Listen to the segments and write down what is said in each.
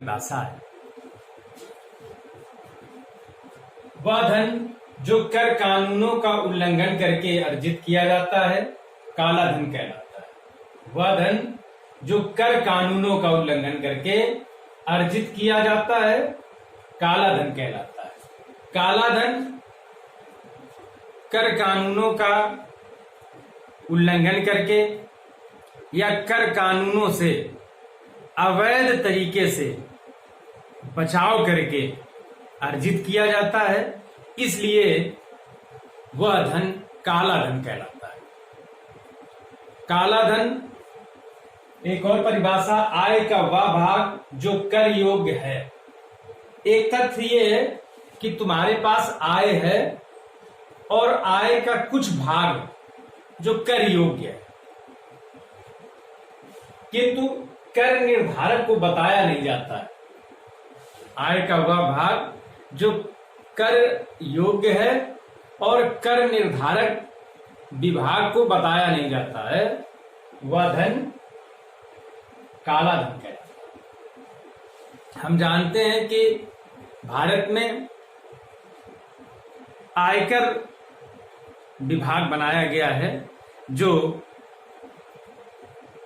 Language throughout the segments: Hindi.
परिभाषा है। वह धन जो कर कानूनों का उल्लंघन करके अर्जित किया जाता है काला धन कहलाता है। वह धन जो कर कानूनों का उल्लंघन करके अर्जित किया जाता है काला धन कहलाता है। काला धन कर कानूनों का उल्लंघन करके या कर कानूनों से अवैध तरीके से बचाव करके अर्जित किया जाता है, इसलिए वह धन काला धन कहलाता है। काला धन एक और परिभाषा, आय का वह भाग जो कर योग्य है। एक तथ्य ये है कि तुम्हारे पास आय है और आय का कुछ भाग जो कर योग्य है, किंतु कर निर्धारक को बताया नहीं जाता है। आय का वह भाग जो कर योग्य है और कर निर्धारक विभाग को बताया नहीं जाता है, वह धन काला धन कहलाता है। हम जानते हैं कि भारत में आयकर विभाग बनाया गया है जो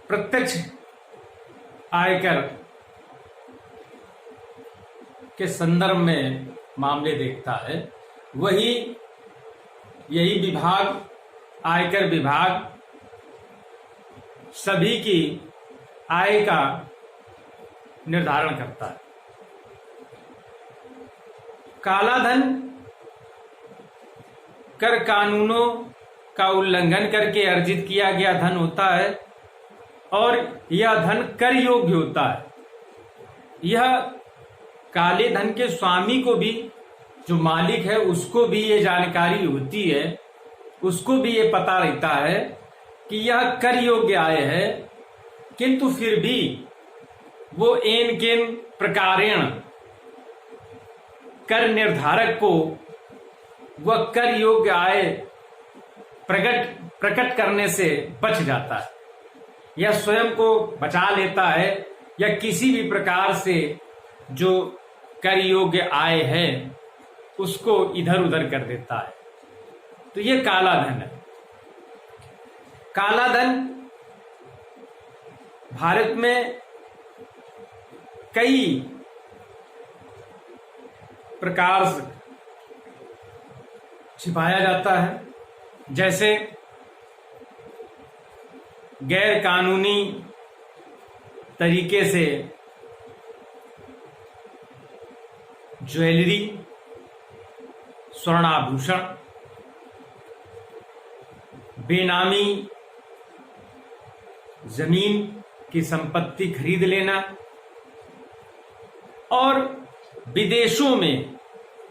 प्रत्यक्ष आयकर के संदर्भ में मामले देखता है। यही विभाग, आयकर विभाग, सभी की आय का निर्धारण करता है। काला धन कर कानूनों का उल्लंघन करके अर्जित किया गया धन होता है और यह धन कर योग्य होता है। यह काले धन के स्वामी को भी, जो मालिक है उसको भी ये जानकारी होती है, उसको भी ये पता रहता है कि यह कर योग्य आय है, किंतु फिर भी वो एन केन प्रकारेण कर निर्धारक को वह कर योग्य आय प्रकट करने से बच जाता है, या स्वयं को बचा लेता है, या किसी भी प्रकार से जो कर योग्य आय है उसको इधर उधर कर देता है। तो ये काला धन है। काला धन भारत में कई प्रकार से छिपाया जाता है, जैसे गैर कानूनी तरीके से ज्वेलरी, स्वर्णाभूषण, बेनामी जमीन की संपत्ति खरीद लेना और विदेशों में,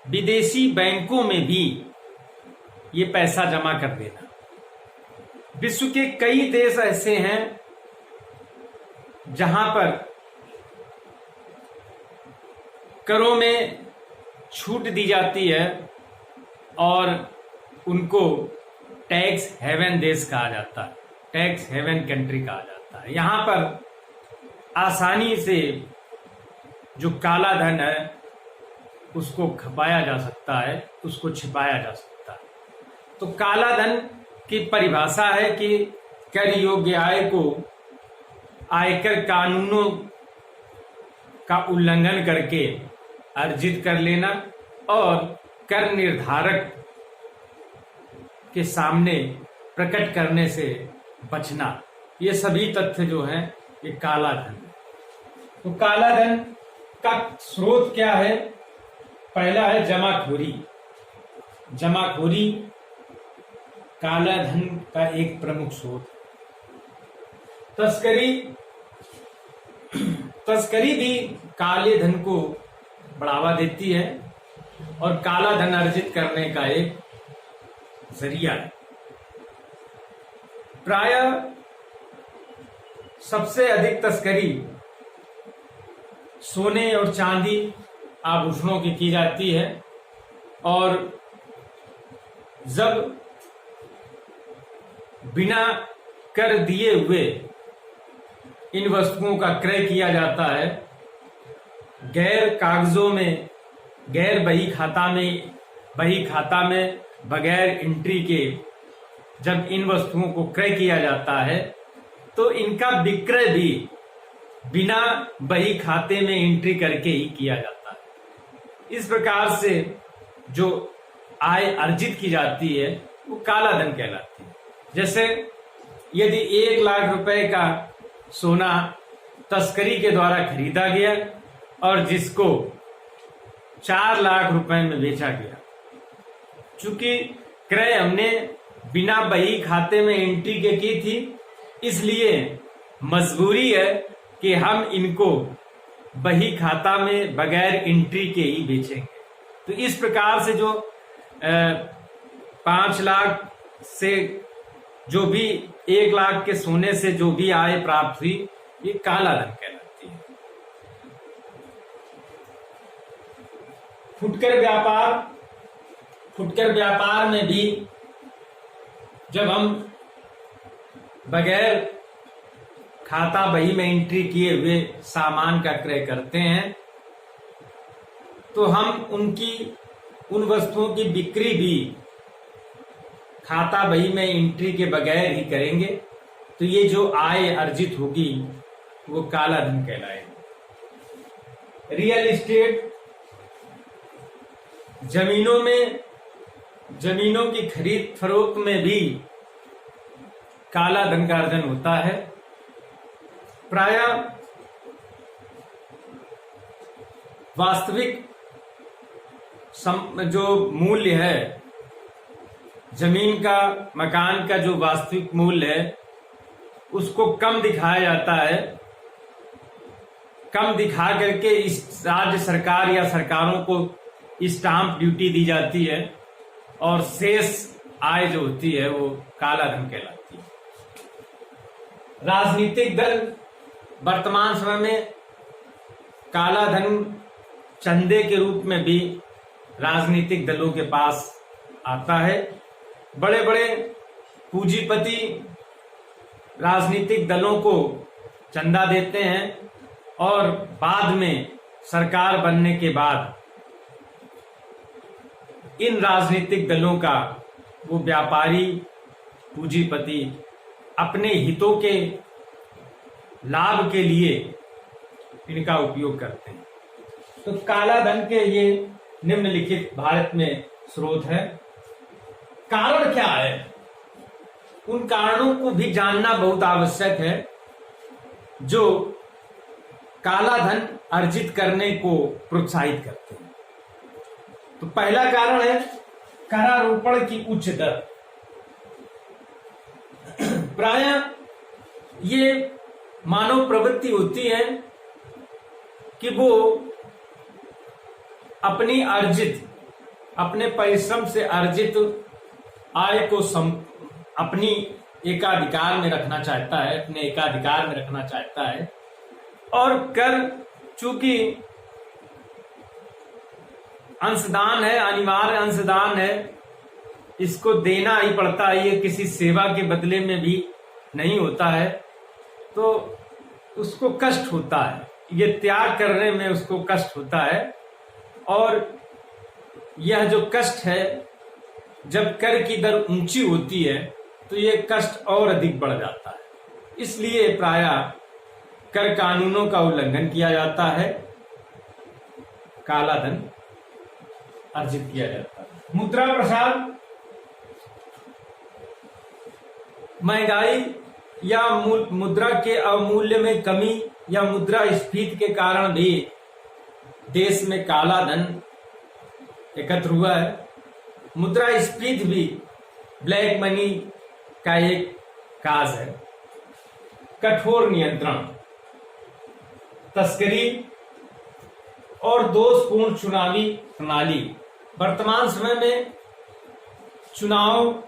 विदेशी बैंकों में भी ये पैसा जमा कर देना। विश्व के कई देश ऐसे हैं जहां पर करों में छूट दी जाती है और उनको टैक्स हेवन देश कहा जाता है, टैक्स हेवन कंट्री कहा जाता है। यहां पर आसानी से जो काला धन है उसको खपाया जा सकता है, उसको छिपाया जा सकता है। तो काला धन की परिभाषा है कि कर योग्य आय को आयकर कानूनों का उल्लंघन करके अर्जित कर लेना और कर निर्धारक के सामने प्रकट करने से बचना। ये सभी तथ्य जो हैं ये काला धन है। तो काला धन का स्रोत क्या है? पहला है जमाखोरी। जमाखोरी काला धन का एक प्रमुख स्रोत। तस्करी भी काले धन को बढ़ावा देती है और काला धन अर्जित करने का एक जरिया है। प्रायः सबसे अधिक तस्करी सोने और चांदी आभूषणों की जाती है और जब बिना कर दिए हुए इन वस्तुओं का क्रय किया जाता है, गैर कागजों में, गैर बही खाता में बगैर एंट्री के जब इन वस्तुओं को क्रय किया जाता है तो इनका विक्रय भी बिना बही खाते में एंट्री करके ही किया जाता है। इस प्रकार से जो आय अर्जित की जाती है वो काला धन कहलाती है। जैसे यदि 1 लाख रुपए का सोना तस्करी के द्वारा खरीदा गया और जिसको 4 लाख रुपए में बेचा गया, चूंकि क्रय हमने बिना बही खाते में एंट्री के की थी, इसलिए मजबूरी है कि हम इनको बही खाता में बगैर एंट्री के ही बेचेंगे। तो इस प्रकार से जो 5 लाख से जो भी 1 लाख के सोने से जो भी आय प्राप्त हुई, ये काला धन कहलाती है। फुटकर व्यापार में भी जब हम बगैर खाता बही में एंट्री किए हुए सामान का क्रय करते हैं तो हम उन वस्तुओं की बिक्री भी खाता बही में एंट्री के बगैर ही करेंगे। तो ये जो आय अर्जित होगी वो काला धन कहलाएगा। रियल एस्टेट, जमीनों की खरीद फरोख्त में भी काला धन का अर्जन होता है। प्रायः वास्तविक जो मूल्य है जमीन का, मकान का जो वास्तविक मूल्य है उसको कम दिखाया जाता है। कम दिखा करके इस राज्य सरकार या सरकारों को स्टाम्प ड्यूटी दी जाती है और शेष आय जो होती है वो काला धन कहलाती है। राजनीतिक दल वर्तमान समय में काला धन चंदे के रूप में भी राजनीतिक दलों के पास आता है। बड़े बड़े पूंजीपति राजनीतिक दलों को चंदा देते हैं और बाद में सरकार बनने के बाद इन राजनीतिक दलों का वो व्यापारी पूंजीपति अपने हितों के लाभ के लिए इनका उपयोग करते हैं। तो काला धन के ये निम्नलिखित भारत में स्रोत है। कारण क्या है? उन कारणों को भी जानना बहुत आवश्यक है जो काला धन अर्जित करने को प्रोत्साहित करते हैं। तो पहला कारण है करारोपण की उच्च दर। प्रायः ये मानव प्रवृत्ति होती है कि वो अपने परिश्रम से अर्जित आय को अपनी एकाधिकार में रखना चाहता है, अपने एकाधिकार में रखना चाहता है। और कर चूंकि अंशदान है, अनिवार्य अंशदान है, इसको देना ही पड़ता है, ये किसी सेवा के बदले में भी नहीं होता है, तो उसको कष्ट होता है, ये त्याग करने में उसको कष्ट होता है। और यह जो कष्ट है, जब कर की दर ऊंची होती है तो ये कष्ट और अधिक बढ़ जाता है। इसलिए प्रायः कर कानूनों का उल्लंघन किया जाता है, काला धन अर्जित किया जाता है। मुद्रा प्रसाद, महंगाई या मुद्रा के अवमूल्य में कमी या मुद्रा स्फीति के कारण भी देश में काला धन एकत्र हुआ है। मुद्रा स्फीति भी ब्लैक मनी का एक काज है। कठोर नियंत्रण, तस्करी और दोषपूर्ण चुनावी प्रणाली। वर्तमान समय में चुनाव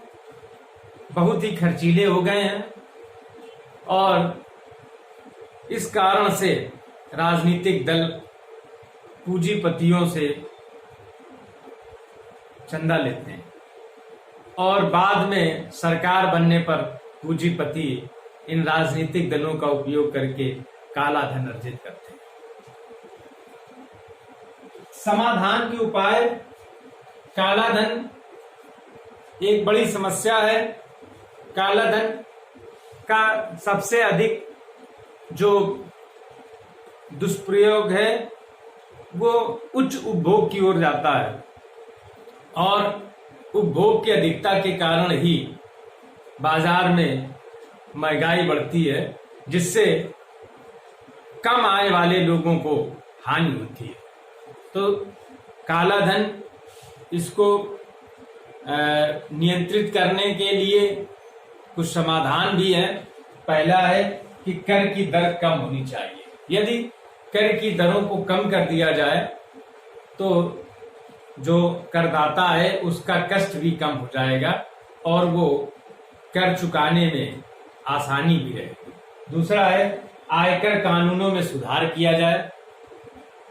बहुत ही खर्चीले हो गए हैं और इस कारण से राजनीतिक दल पूंजीपतियों से चंदा लेते हैं और बाद में सरकार बनने पर पूंजीपति इन राजनीतिक दलों का उपयोग करके काला धन अर्जित करते हैं। समाधान के उपाय, काला धन एक बड़ी समस्या है। काला धन का सबसे अधिक जो दुष्प्रयोग है वो उच्च उपभोग की ओर जाता है और उपभोग की अधिकता के कारण ही बाजार में महंगाई बढ़ती है, जिससे कम आय वाले लोगों को हानि होती है। तो काला धन, इसको नियंत्रित करने के लिए कुछ समाधान भी है। पहला है कि कर की दर कम होनी चाहिए। यदि कर की दरों को कम कर दिया जाए तो जो करदाता है उसका कष्ट भी कम हो जाएगा और वो कर चुकाने में आसानी भी रहेगी। दूसरा है आयकर कानूनों में सुधार किया जाए।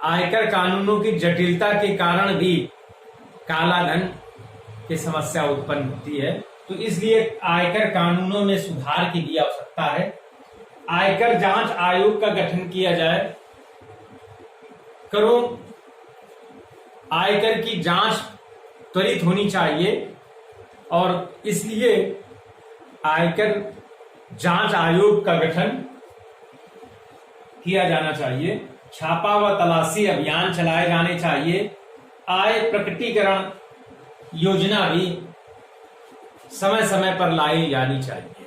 आयकर कानूनों की जटिलता के कारण भी काला धन की समस्या उत्पन्न होती है, तो इसलिए आयकर कानूनों में सुधार की भी आवश्यकता है। आयकर जांच आयोग का गठन किया जाए। करों आयकर की जांच त्वरित होनी चाहिए और इसलिए आयकर जांच आयोग का गठन किया जाना चाहिए। छापा व तलाशी अभियान चलाए जाने चाहिए। आय प्रकटीकरण योजना भी समय समय पर लाई जानी चाहिए।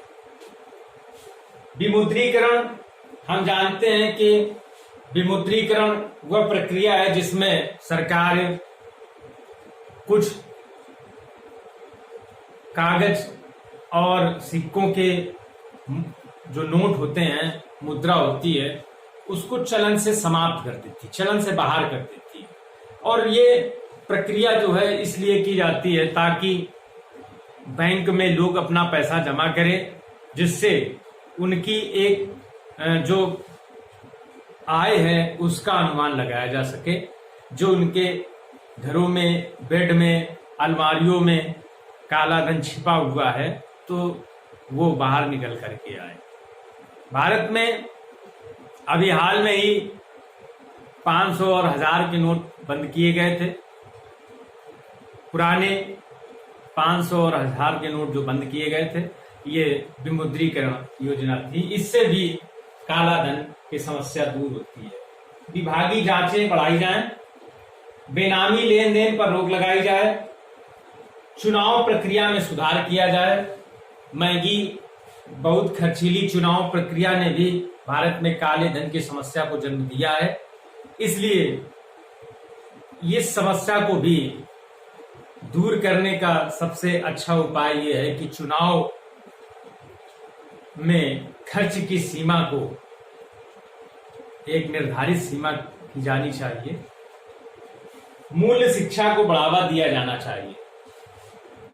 विमुद्रीकरण, हम जानते हैं कि विमुद्रीकरण वह प्रक्रिया है जिसमें सरकार कुछ कागज और सिक्कों के जो नोट होते हैं, मुद्रा होती है, उसको चलन से समाप्त कर देती, चलन से बाहर कर देती है। और ये प्रक्रिया जो है इसलिए की जाती है ताकि बैंक में लोग अपना पैसा जमा करें, जिससे उनकी एक जो आय है उसका अनुमान लगाया जा सके। जो उनके घरों में, बेड में, अलमारियों में काला धन छिपा हुआ है तो वो बाहर निकल करके आए। भारत में अभी हाल में ही 500 और 1000 के नोट बंद किए गए थे। पुराने 500 और 1000 के नोट जो बंद किए गए थे, ये विमुद्रीकरण योजना थी। इससे भी काला धन की समस्या दूर होती है। विभागीय जांचें बढ़ाई जाएं, बेनामी लेन देन पर रोक लगाई जाए, चुनाव प्रक्रिया में सुधार किया जाए। महंगी, बहुत खर्चीली चुनाव प्रक्रिया ने भी भारत में काले धन की समस्या को जन्म दिया है। इसलिए इस समस्या को भी दूर करने का सबसे अच्छा उपाय यह है कि चुनाव में खर्च की सीमा को एक निर्धारित सीमा की जानी चाहिए। मूल्य शिक्षा को बढ़ावा दिया जाना चाहिए।